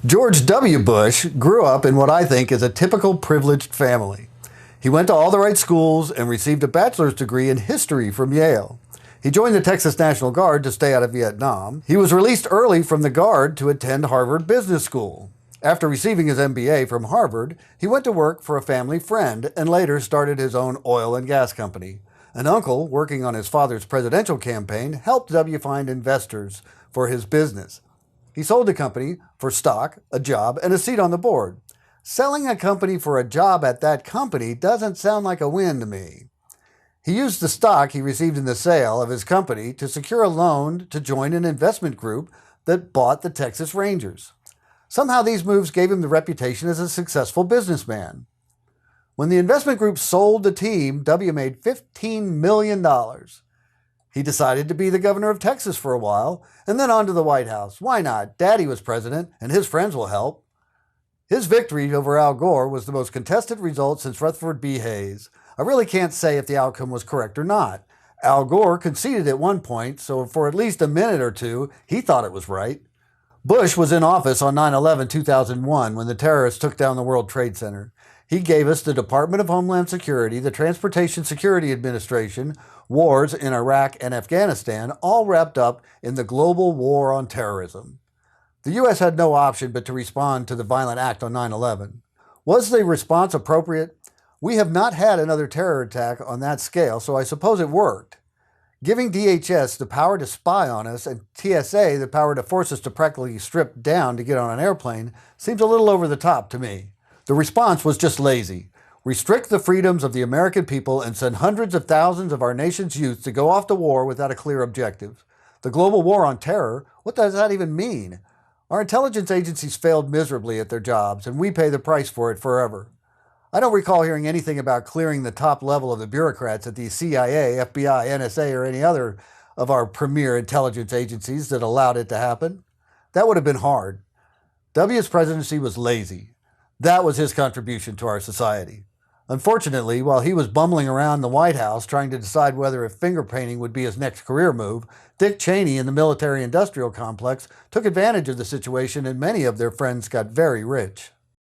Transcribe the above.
George W. Bush grew up in what I think is a typical privileged family. He went to all the right schools and received a bachelor's degree in history from Yale. He joined the Texas National Guard to stay out of Vietnam. He was released early from the Guard to attend Harvard Business School. After receiving his MBA from Harvard, he went to work for a family friend and later started his own oil and gas company. An uncle working on his father's presidential campaign helped W find investors for his business. He sold the company for stock, a job, and a seat on the board. Selling a company for a job at that company doesn't sound like a win to me. He used the stock he received in the sale of his company to secure a loan to join an investment group that bought the Texas Rangers. Somehow these moves gave him the reputation as a successful businessman. When the investment group sold the team, W made $15 million. He decided to be the governor of Texas for a while, and then on to the White House. Why not? Daddy was president, and his friends will help. His victory over Al Gore was the most contested result since Rutherford B. Hayes. I really can't say if the outcome was correct or not. Al Gore conceded at one point, so for at least a minute or two, he thought it was right. Bush was in office on 9/11/2001 when the terrorists took down the World Trade Center. He gave us the Department of Homeland Security, the Transportation Security Administration, wars in Iraq and Afghanistan, all wrapped up in the global war on terrorism. The U.S. had no option but to respond to the violent act on 9/11. Was the response appropriate? We have not had another terror attack on that scale, so I suppose it worked. Giving DHS the power to spy on us and TSA the power to force us to practically strip down to get on an airplane seems a little over the top to me. The response was just lazy. Restrict the freedoms of the American people and send hundreds of thousands of our nation's youth to go off to war without a clear objective. The global war on terror, what does that even mean? Our intelligence agencies failed miserably at their jobs, and we pay the price for it forever. I don't recall hearing anything about clearing the top level of the bureaucrats at the CIA, FBI, NSA, or any other of our premier intelligence agencies that allowed it to happen. That would have been hard. W's presidency was lazy. That was his contribution to our society. Unfortunately, while he was bumbling around the White House trying to decide whether if finger painting would be his next career move, Dick Cheney and the military-industrial complex took advantage of the situation and many of their friends got very rich.